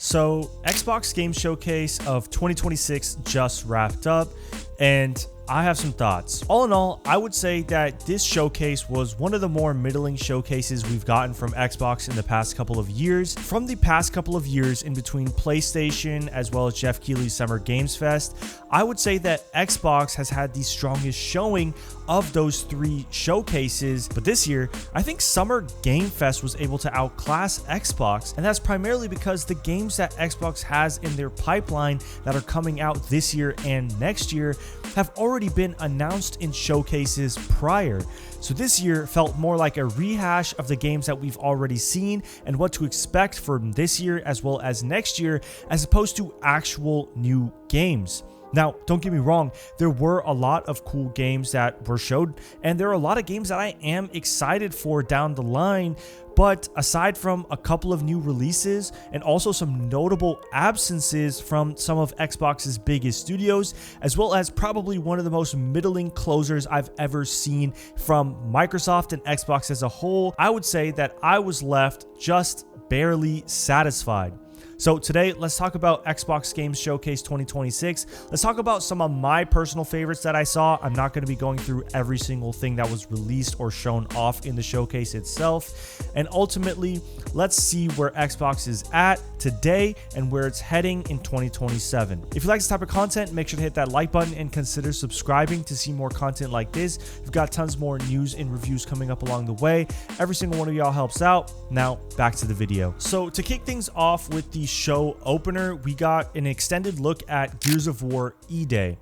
So, Xbox Game Showcase of 2026 just wrapped up, and I have some thoughts. All in all, I would say that this showcase was one of the more middling showcases we've gotten from Xbox in the past couple of years. From the past couple of years in between PlayStation as well as Jeff Keighley's Summer Games Fest, I would say that Xbox has had the strongest showing of those three showcases. But this year, I think Summer Game Fest was able to outclass Xbox, and that's primarily because the games that Xbox has in their pipeline that are coming out this year and next year have already been announced in showcases prior. So this year felt more like a rehash of the games that we've already seen and what to expect from this year as well as next year, as opposed to actual new games. Now, don't get me wrong, there were a lot of cool games that were showed, and there are a lot of games that I am excited for down the line. But aside from a couple of new releases and also some notable absences from some of Xbox's biggest studios, as well as probably one of the most middling closers I've ever seen from Microsoft and Xbox as a whole, I would say that I was left just barely satisfied. So today, let's talk about Xbox Games Showcase 2026. Let's talk about some of my personal favorites that I saw. I'm not going to be going through every single thing that was released or shown off in the showcase itself. And ultimately, let's see where Xbox is at today and where it's heading in 2027. If you like this type of content, make sure to hit that like button and consider subscribing to see more content like this. We've got tons more news and reviews coming up along the way. Every single one of y'all helps out. Now, back to the video. So to kick things off with the show opener, we got an extended look at Gears of War E-Day.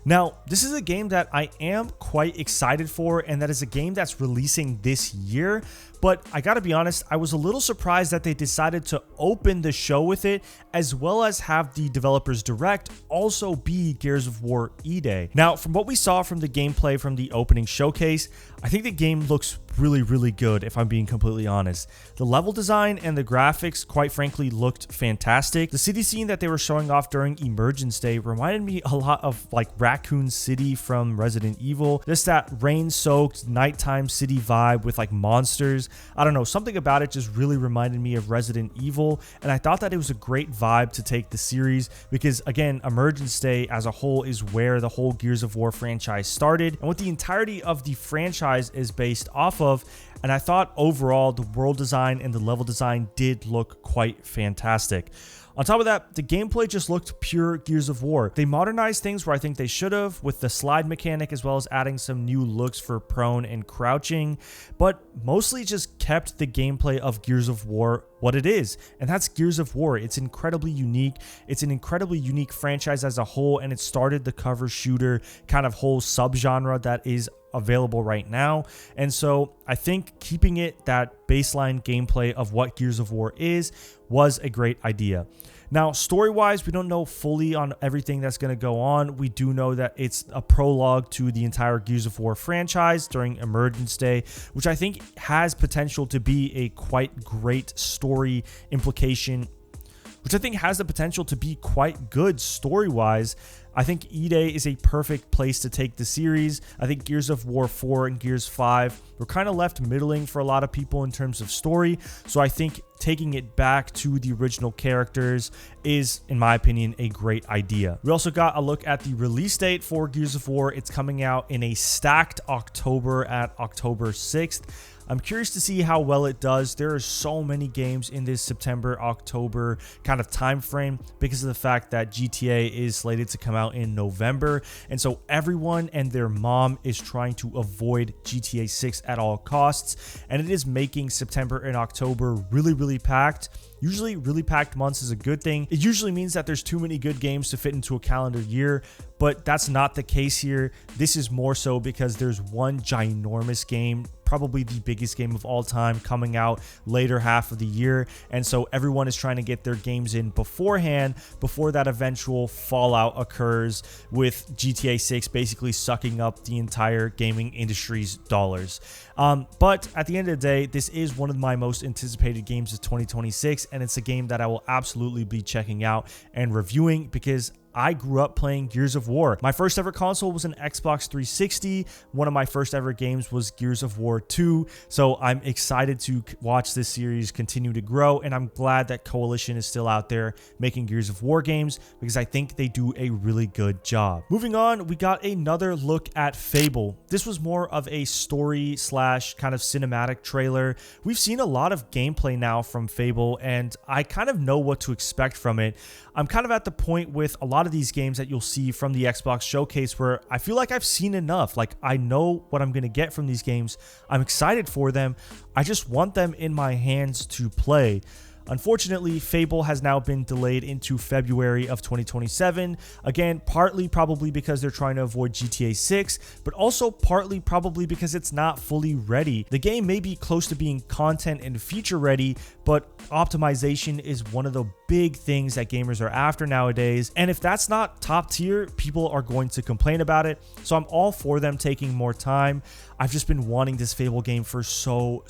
Now, this is a game that I am quite excited for, and that is a game that's releasing this year. But I gotta be honest, I was a little surprised that they decided to open the show with it, as well as have the developers direct also be Gears of War E-Day. Now, from what we saw from the gameplay from the opening showcase, I think the game looks really good, if I'm being completely honest. The level design and the graphics, quite frankly, looked fantastic. The city scene that they were showing off during Emergence Day reminded me a lot of like Raccoon City from Resident Evil. Just that rain-soaked nighttime city vibe with like monsters. I don't know, something about it just really reminded me of Resident Evil, and I thought that it was a great vibe to take the series because, again, Emergence Day as a whole is where the whole Gears of War franchise started and what the entirety of the franchise is based off of. And I thought overall the world design and the level design did look quite fantastic. On top of that, the gameplay just looked pure Gears of War. They modernized things where I think they should have, with the slide mechanic as well as adding some new looks for prone and crouching, but mostly just kept the gameplay of Gears of War what it is, and that's Gears of War. It's incredibly unique. It's an incredibly unique franchise as a whole, and it started the cover shooter kind of whole subgenre that is available right now. And so I think keeping it that baseline gameplay of what Gears of War is was a great idea. Now, story-wise, we don't know fully on everything that's going to go on. We do know that it's a prologue to the entire Gears of War franchise during Emergence Day, which I think has potential to be a quite great story implication, which I think has the potential to be quite good story-wise. I think E-Day is a perfect place to take the series. I think Gears of War 4 and Gears 5 were kind of left middling for a lot of people in terms of story. So I think taking it back to the original characters is, in my opinion, a great idea. We also got a look at the release date for Gears of War. It's coming out in a stacked October at October 6th. I'm curious to see how well it does. There are so many games in this September-October kind of time frame because of the fact that GTA is slated to come out in November. And so everyone and their mom is trying to avoid GTA 6 at all costs. And it is making September and October really packed. Usually really packed months is a good thing. It usually means that there's too many good games to fit into a calendar year, but that's not the case here. This is more so because there's one ginormous game, probably the biggest game of all time, coming out later half of the year. And so everyone is trying to get their games in beforehand, before that eventual fallout occurs with GTA 6 basically sucking up the entire gaming industry's dollars. But at the end of the day, this is one of my most anticipated games of 2026, and it's a game that I will absolutely be checking out and reviewing because I grew up playing Gears of War. My first ever console was an Xbox 360. One of my first ever games was Gears of War 2. So I'm excited to watch this series continue to grow, and I'm glad that Coalition is still out there making Gears of War games because I think they do a really good job. Moving on, we got another look at Fable. This was more of a story slash kind of cinematic trailer. We've seen a lot of gameplay now from Fable, and I kind of know what to expect from it. I'm kind of at the point with a lot of these games that you'll see from the Xbox showcase where I feel like I've seen enough. Like, I know what I'm going to get from these games. I'm excited for them. I just want them in my hands to play. Unfortunately, Fable has now been delayed into February of 2027. Again, partly probably because they're trying to avoid GTA 6, but also partly probably because it's not fully ready. The game may be close to being content and feature ready, but optimization is one of the big things that gamers are after nowadays. And if that's not top tier, people are going to complain about it. So I'm all for them taking more time. I've just been wanting this Fable game for so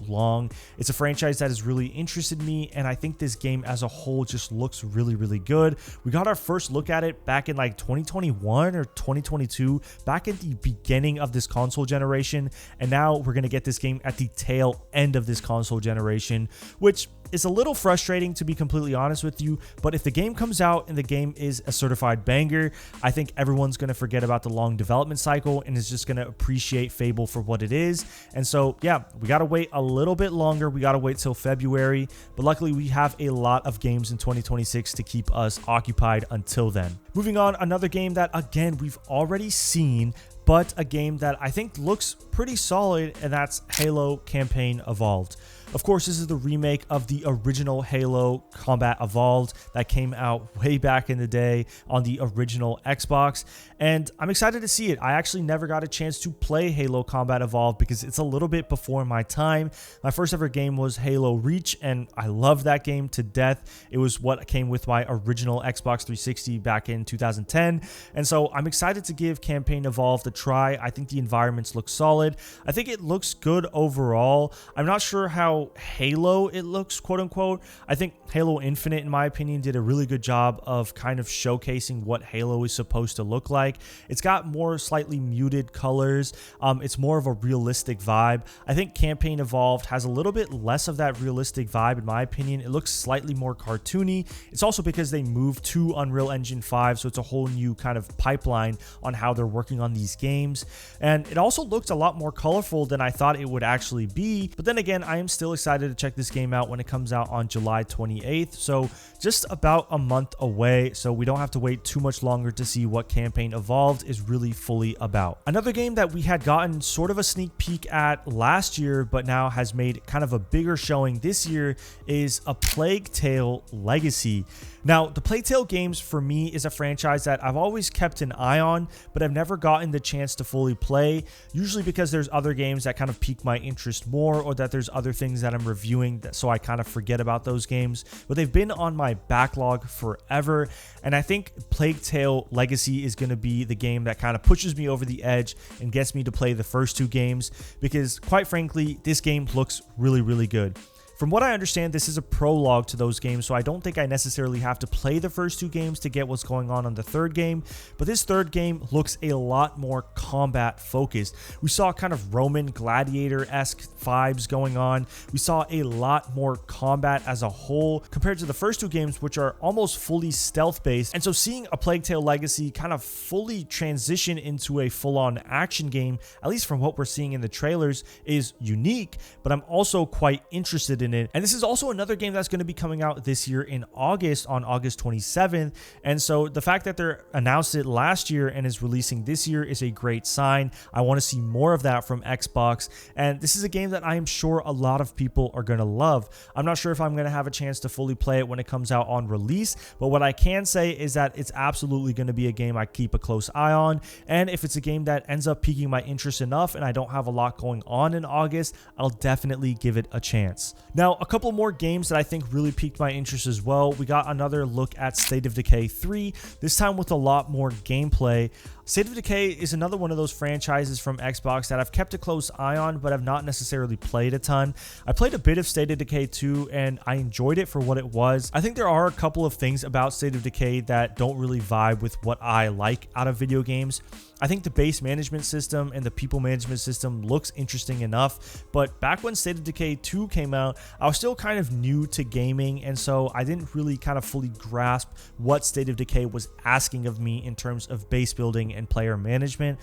long. It's a franchise that has really interested me, and I think this game as a whole just looks really good. We got our first look at it back in like 2021 or 2022, back at the beginning of this console generation, and now we're going to get this game at the tail end of this console generation, which is a little frustrating, to be completely honest with you. But if the game comes out and the game is a certified banger, I think everyone's going to forget about the long development cycle and is just going to appreciate Fable for what it is. And so, yeah, we got to wait a little bit longer. We got to wait till February. But luckily, we have a lot of games in 2026 to keep us occupied until then. Moving on, another game that, again, we've already seen, but a game that I think looks pretty solid, and that's Halo Campaign Evolved. Of course, this is the remake of the original Halo Combat Evolved that came out way back in the day on the original Xbox, and I'm excited to see it. I actually never got a chance to play Halo Combat Evolved because it's a little bit before my time. My first ever game was Halo Reach, and I loved that game to death. It was what came with my original Xbox 360 back in 2010, and so I'm excited to give Campaign Evolved a try. I think the environments look solid. I think it looks good overall. I'm not sure how Halo it looks, quote unquote. I think Halo Infinite, in my opinion, did a really good job of kind of showcasing what Halo is supposed to look like. It's got more slightly muted colors. It's more of a realistic vibe. I think Campaign Evolved has a little bit less of that realistic vibe, in my opinion. It looks slightly more cartoony. It's also because they moved to Unreal Engine 5, so it's a whole new kind of pipeline on how they're working on these games. And it also looked a lot more colorful than I thought it would actually be. But then again, I am still excited to check this game out when it comes out on July 28th. So just about a month away. So we don't have to wait too much longer to see what Campaign Evolved is really fully about. Another game that we had gotten sort of a sneak peek at last year, but now has made kind of a bigger showing this year, is A Plague Tale Legacy. Now, the Plague Tale games for me is a franchise that I've always kept an eye on, but I've never gotten the chance to fully play, usually because there's other games that kind of pique my interest more, or that there's other things that I'm reviewing, so I kind of forget about those games. But they've been on my backlog forever, and I think Plague Tale Legacy is going to be the game that kind of pushes me over the edge and gets me to play the first two games, because quite frankly, this game looks really good. From what I understand, this is a prologue to those games, so I don't think I necessarily have to play the first two games to get what's going on the third game, but this third game looks a lot more combat focused. We saw kind of Roman gladiator-esque vibes going on. We saw a lot more combat as a whole compared to the first two games, which are almost fully stealth-based. And so seeing A Plague Tale Legacy kind of fully transition into a full-on action game, at least from what we're seeing in the trailers, is unique, but I'm also quite interested in it. And this is also another game that's going to be coming out this year in August, on August 27th. And so the fact that they announced it last year and is releasing this year is a great sign. I want to see more of that from Xbox. And this is a game that I am sure a lot of people are going to love. I'm not sure if I'm going to have a chance to fully play it when it comes out on release, but what I can say is that it's absolutely going to be a game I keep a close eye on. And if it's a game that ends up piquing my interest enough and I don't have a lot going on in August, I'll definitely give it a chance. Now, a couple more games that I think really piqued my interest as well. We got another look at State of Decay 3, this time with a lot more gameplay. State of Decay is another one of those franchises from Xbox that I've kept a close eye on, but have not necessarily played a ton. I played a bit of State of Decay 2, and I enjoyed it for what it was. I think there are a couple of things about State of Decay that don't really vibe with what I like out of video games. I think the base management system and the people management system looks interesting enough, but back when State of Decay 2 came out, I was still kind of new to gaming, and so I didn't really kind of fully grasp what State of Decay was asking of me in terms of base building and player management.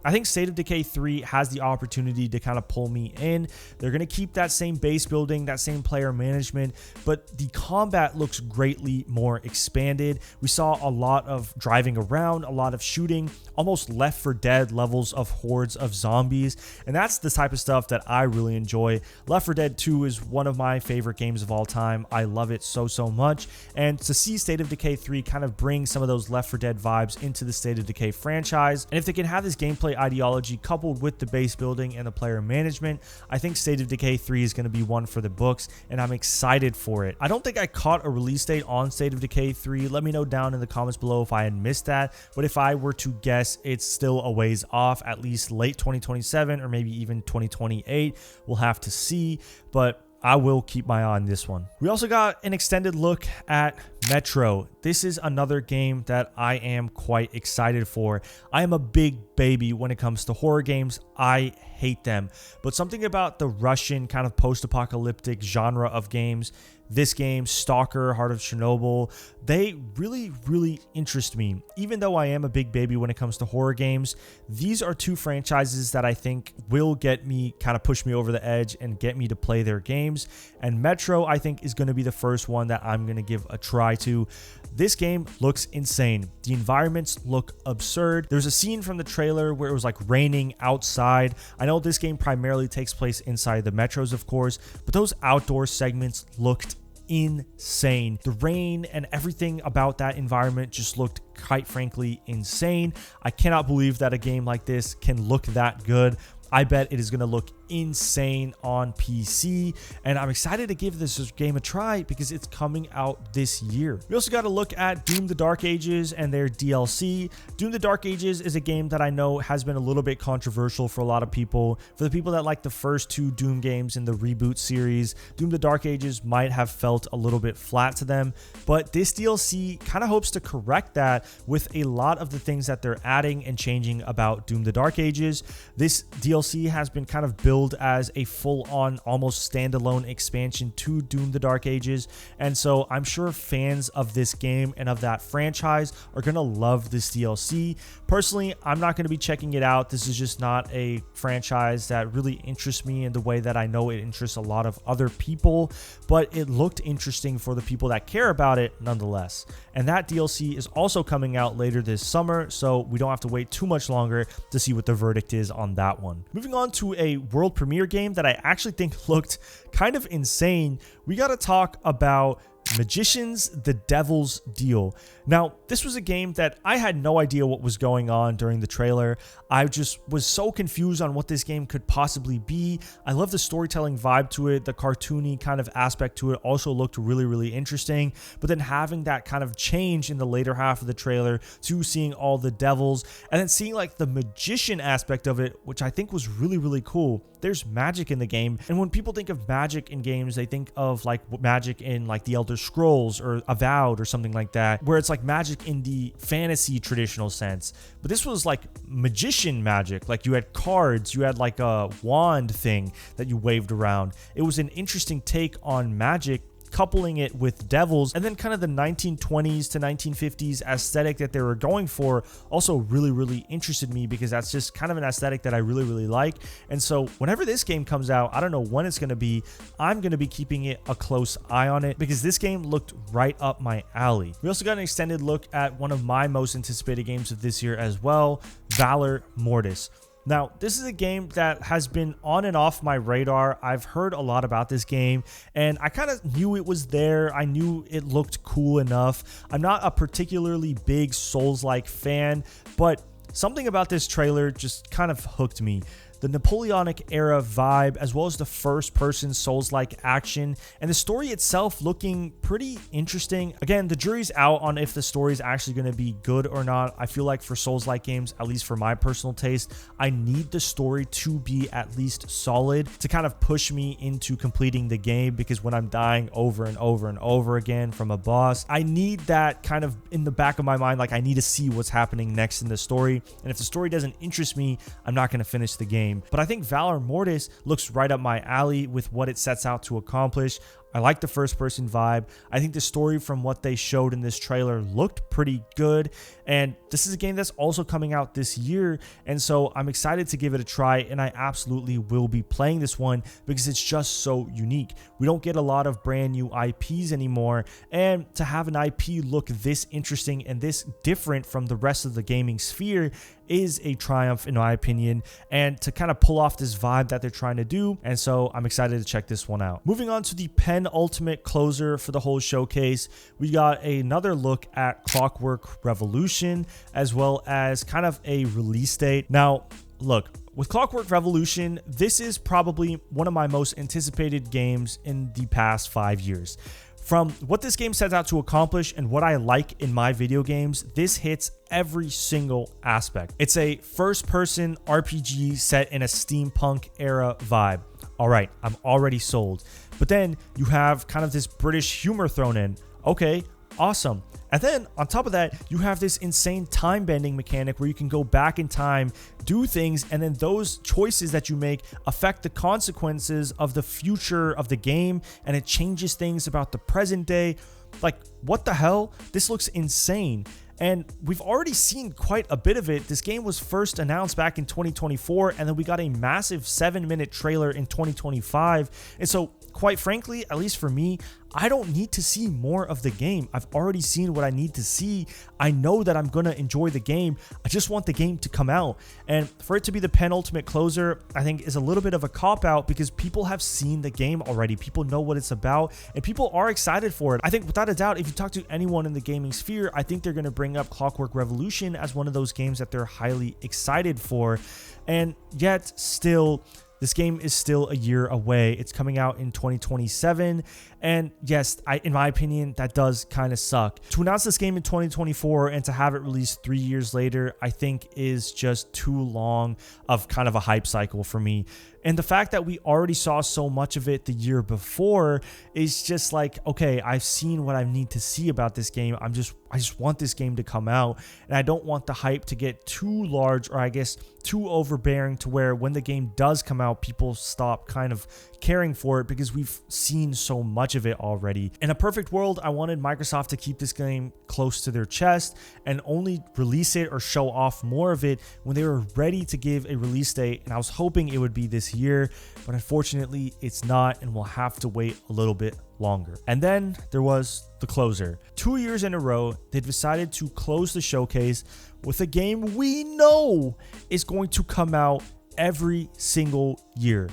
I think State of Decay 3 has the opportunity to kind of pull me in. They're going to keep that same base building, that same player management, but the combat looks greatly more expanded. We saw a lot of driving around, a lot of shooting, almost Left 4 Dead levels of hordes of zombies, and that's the type of stuff that I really enjoy. Left 4 Dead 2 is one of my favorite games of all time. I love it so much, and to see State of Decay 3 kind of bring some of those Left 4 Dead vibes into the State of Decay franchise, and if they can have this gameplay ideology coupled with the base building and the player management, I think State of Decay 3 is going to be one for the books, and I'm excited for it. I don't think I caught a release date on State of Decay 3. Let me know down in the comments below if I had missed that, but if I were to guess, it's still a ways off, at least late 2027 or maybe even 2028. We'll have to see, but I will keep my eye on this one. We also got an extended look at Metro. This is another game that I am quite excited for. I am a big baby when it comes to horror games. I hate them, but something about the Russian kind of post-apocalyptic genre of games, this game, Stalker, Heart of Chernobyl, they really interest me. Even though I am a big baby when it comes to horror games, these are two franchises that I think will get me, kind of push me over the edge and get me to play their games. And Metro, I think, is going to be the first one that I'm going to give a try to. This game looks insane. The environments look absurd. There's a scene from the trailer where it was like raining outside. I know this game primarily takes place inside the metros, of course, but those outdoor segments looked insane. The rain and everything about that environment just looked, quite frankly, insane. I cannot believe that a game like this can look that good. I bet it is going to look insane on PC, and I'm excited to give this game a try because it's coming out this year. We also got to look at Doom the Dark Ages and their DLC. Doom the Dark Ages is a game that I know has been a little bit controversial for a lot of people. For the people that like the first two Doom games in the reboot series, Doom the Dark Ages might have felt a little bit flat to them, but this DLC kind of hopes to correct that with a lot of the things that they're adding and changing about Doom the Dark Ages. This DLC has been kind of built as a full-on, almost standalone expansion to Doom the Dark Ages, and so I'm sure fans of this game and of that franchise are gonna love this DLC. Personally, I'm not gonna be checking it out. This is just not a franchise that really interests me in the way that I know it interests a lot of other people, but it looked interesting for the people that care about it nonetheless. And that DLC is also coming out later this summer, so we don't have to wait too much longer to see what the verdict is on that one. Moving on to a world premiere game that I actually think looked kind of insane, we got to talk about Magicians: The Devil's Deal. Now, this was a game that I had no idea what was going on during the trailer. I just was so confused on what this game could possibly be. I love the storytelling vibe to it. The cartoony kind of aspect to it also looked really interesting. But then having that kind of change in the later half of the trailer to seeing all the devils and then seeing like the magician aspect of it, which I think was really cool. There's magic in the game, and when people think of magic in games, they think of like magic in like the Elder Scrolls or Avowed or something like that, where it's like magic in the fantasy traditional sense. But this was like magician magic. Like you had cards, you had like a wand thing that you waved around. It was an interesting take on magic, coupling it with devils, and then kind of the 1920s to 1950s aesthetic that they were going for also really interested me, because that's just kind of an aesthetic that I really like. And so whenever this game comes out, I don't know when it's going to be, I'm going to be keeping it a close eye on it because this game looked right up my alley. We also got an extended look at one of my most anticipated games of this year as well, Valor Mortis. Now, this is a game that has been on and off my radar. I've heard a lot about this game, and I kind of knew it was there. I knew it looked cool enough. I'm not a particularly big Souls-like fan, but something about this trailer just kind of hooked me. the Napoleonic era vibe, as well as the first-person Souls-like action, and the story itself looking pretty interesting. Again, the jury's out on if the story is actually going to be good or not. I feel like for Souls-like games, at least for my personal taste, I need the story to be at least solid to kind of push me into completing the game, because when I'm dying over and over and over again from a boss, I need that kind of in the back of my mind, like I need to see what's happening next in the story, and if the story doesn't interest me, I'm not going to finish the game. But I think Valor Mortis looks right up my alley with what it sets out to accomplish. I like the first person vibe. I think the story from what they showed in this trailer looked pretty good. And this is a game that's also coming out this year. And so I'm excited to give it a try. And I absolutely will be playing this one because it's just so unique. We don't get a lot of brand new IPs anymore. And to have an IP look this interesting and this different from the rest of the gaming sphere is a triumph in my opinion, and to kind of pull off this vibe that they're trying to do. And so I'm excited to check this one out. Moving on to the penultimate closer for the whole showcase, we got another look at Clockwork Revolution, as well as kind of a release date. Now look, with Clockwork Revolution, this is probably one of my most anticipated games in the past 5 years. From what this game sets out to accomplish and what I like in my video games, this hits every single aspect. It's a first-person RPG set in a steampunk era vibe. All right, I'm already sold. But then you have kind of this British humor thrown in. Okay, awesome. And then on top of that, you have this insane time bending mechanic where you can go back in time, do things, and then those choices that you make affect the consequences of the future of the game, and it changes things about the present day. Like, what the hell? This looks insane. And we've already seen quite a bit of it. This game was first announced back in 2024, and then we got a massive 7-minute trailer in 2025. And so, quite frankly, at least for me, I don't need to see more of the game. I've already seen what I need to see. I know that I'm going to enjoy the game. I just want the game to come out. And for it to be the penultimate closer, I think is a little bit of a cop-out because people have seen the game already. People know what it's about, and people are excited for it. I think without a doubt, if you talk to anyone in the gaming sphere, I think they're going to bring up Clockwork Revolution as one of those games that they're highly excited for. And yet still, this game is still a year away. It's coming out in 2027. And yes, in my opinion, that does kind of suck. To announce this game in 2024 and to have it released 3 years later, I think is just too long of kind of a hype cycle for me. And the fact that we already saw so much of it the year before is just like, okay, I've seen what I need to see about this game. I just want this game to come out, and I don't want the hype to get too large, or I guess too overbearing, to where when the game does come out, people stop kind of caring for it because we've seen so much of it already. In a perfect world, I wanted Microsoft to keep this game close to their chest and only release it or show off more of it when they were ready to give a release date, and I was hoping it would be this year, but unfortunately it's not, and we'll have to wait a little bit longer. And then there was the closer. 2 years in a row, they decided to close the showcase with a game we know is going to come out every single year.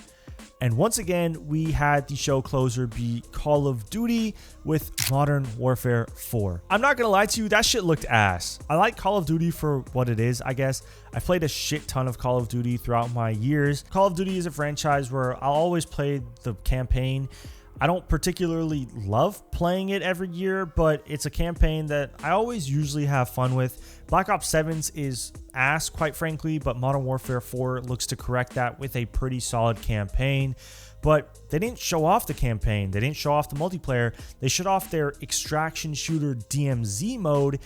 And once again, we had the show closer be Call of Duty with Modern Warfare 4. I'm not gonna lie to you, that shit looked ass. I like Call of Duty for what it is, I guess. I played a shit ton of Call of Duty throughout my years. Call of Duty is a franchise where I'll always play the campaign. I don't particularly love playing it every year, but it's a campaign that I always usually have fun with. Black Ops 7's is ass, quite frankly, but Modern Warfare 4 looks to correct that with a pretty solid campaign. But they didn't show off the campaign. They didn't show off the multiplayer. They showed off their extraction shooter DMZ mode,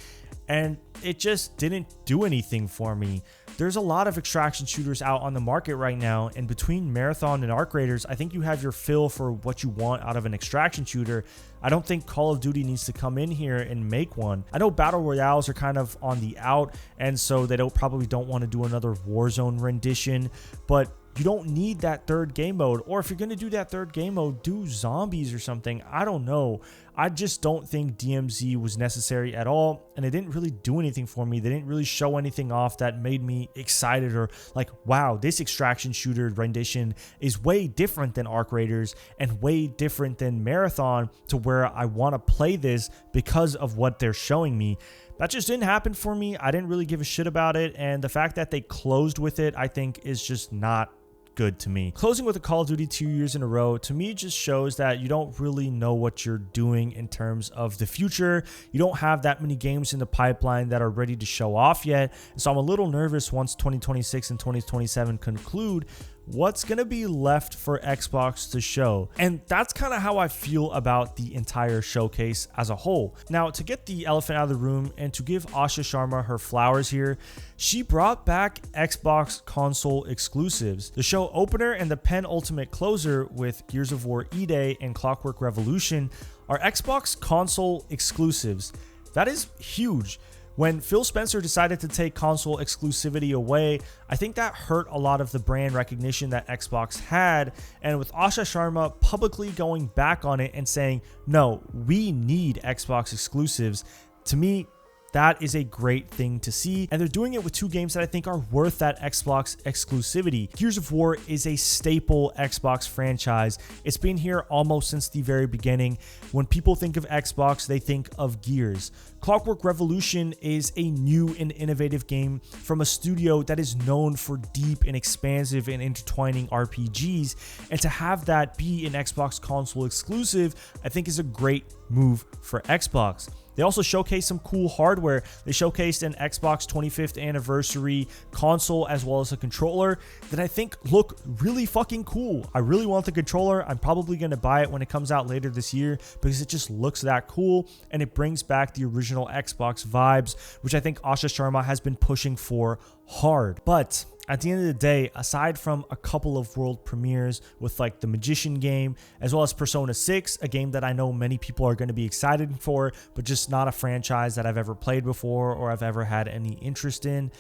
and it just didn't do anything for me. There's a lot of extraction shooters out on the market right now, and between Marathon and Arc Raiders, I think you have your fill for what you want out of an extraction shooter. I don't think Call of Duty needs to come in here and make one. I know Battle Royales are kind of on the out, and so they probably don't want to do another Warzone rendition, but you don't need that third game mode. Or if you're going to do that third game mode, do zombies or something. I don't know. I just don't think DMZ was necessary at all, and it didn't really do anything for me. They didn't really show anything off that made me excited or like, wow, this extraction shooter rendition is way different than Arc Raiders and way different than Marathon, to where I want to play this because of what they're showing me. That just didn't happen for me. I didn't really give a shit about it, and the fact that they closed with it, I think, is just not good to me. Closing with a Call of Duty 2 years in a row, to me, just shows that you don't really know what you're doing in terms of the future. You don't have that many games in the pipeline that are ready to show off yet. And so I'm a little nervous once 2026 and 2027 conclude, what's going to be left for Xbox to show. And that's kind of how I feel about the entire showcase as a whole. Now, to get the elephant out of the room and to give Asha Sharma her flowers here, she brought back Xbox console exclusives. The show opener and the penultimate closer with Gears of War E-Day and Clockwork Revolution are Xbox console exclusives. That is huge. When Phil Spencer decided to take console exclusivity away, I think that hurt a lot of the brand recognition that Xbox had. And with Asha Sharma publicly going back on it and saying, no, we need Xbox exclusives, to me, that is a great thing to see. And they're doing it with two games that I think are worth that Xbox exclusivity. Gears of War is a staple Xbox franchise. It's been here almost since the very beginning. When people think of Xbox, they think of Gears. Clockwork Revolution is a new and innovative game from a studio that is known for deep and expansive and intertwining RPGs. And to have that be an Xbox console exclusive, I think is a great move for Xbox. They also showcased some cool hardware. They showcased an Xbox 25th anniversary console as well as a controller that I think look really fucking cool. I really want the controller. I'm probably going to buy it when it comes out later this year because it just looks that cool and it brings back the original Xbox vibes, which I think Asha Sharma has been pushing for hard. But at the end of the day, aside from a couple of world premieres with like the Magician game, as well as Persona 6, a game that I know many people are going to be excited for, but just not a franchise that I've ever played before or I've ever had any interest in.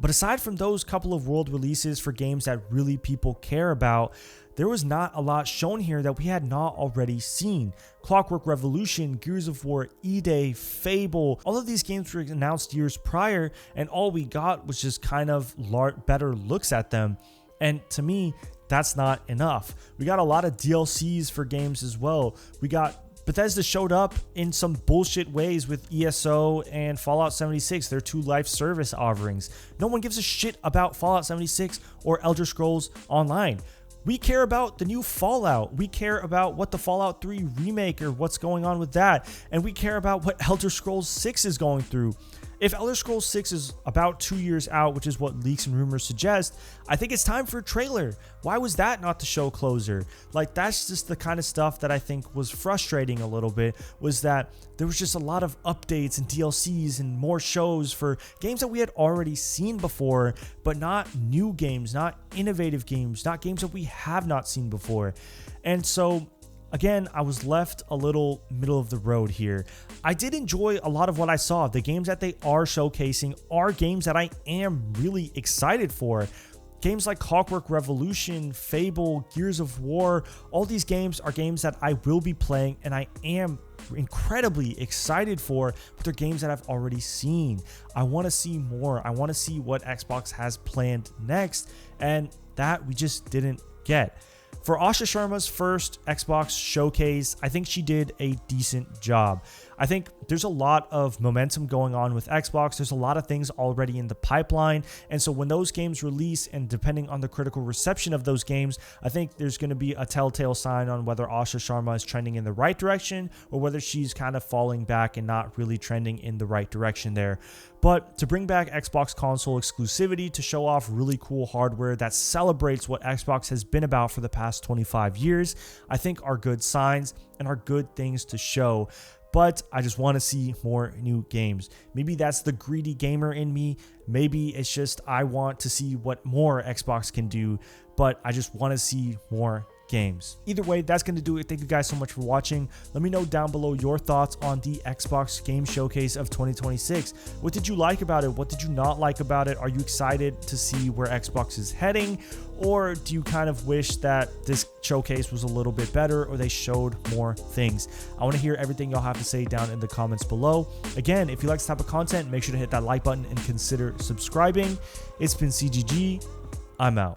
But aside from those couple of world releases for games that really people care about, there was not a lot shown here that we had not already seen. Clockwork Revolution, Gears of War E-Day, Fable, all of these games were announced years prior, and all we got was just kind of better looks at them. And to me, that's not enough. We got a lot of DLCs for games as well. Bethesda showed up in some bullshit ways with ESO and Fallout 76, their two live service offerings. No one gives a shit about Fallout 76 or Elder Scrolls Online. We care about the new Fallout. We care about what the Fallout 3 remake or what's going on with that. And we care about what Elder Scrolls 6 is going through. If Elder Scrolls 6 is about 2 years out, which is what leaks and rumors suggest, I think it's time for a trailer. Why was that not the show closer? Like, that's just the kind of stuff that I think was frustrating a little bit, was that there was just a lot of updates and DLCs and more shows for games that we had already seen before, but not new games, not innovative games, not games that we have not seen before. And so again, I was left a little middle of the road here. I did enjoy a lot of what I saw. The games that they are showcasing are games that I am really excited for. Games like Clockwork Revolution, Fable, Gears of War, all these games are games that I will be playing and I am incredibly excited for, but they're games that I've already seen. I want to see more. I want to see what Xbox has planned next, and that we just didn't get. For Asha Sharma's first Xbox showcase, I think she did a decent job. I think there's a lot of momentum going on with Xbox. There's a lot of things already in the pipeline. And so when those games release, and depending on the critical reception of those games, I think there's going to be a telltale sign on whether Asha Sharma is trending in the right direction or whether she's kind of falling back and not really trending in the right direction there. But to bring back Xbox console exclusivity, to show off really cool hardware that celebrates what Xbox has been about for the past 25 years, I think are good signs and are good things to show. But I just want to see more new games. Maybe that's the greedy gamer in me. Maybe it's just I want to see what more Xbox can do, but I just want to see more games. Either way, that's going to do it. Thank you guys so much for watching. Let me know down below your thoughts on the Xbox Game Showcase of 2026. What did you like about it? What did you not like about it? Are you excited to see where Xbox is heading? Or do you kind of wish that this showcase was a little bit better or they showed more things? I want to hear everything y'all have to say down in the comments below. Again, if you like this type of content, make sure to hit that like button and consider subscribing. It's been CGG. I'm out.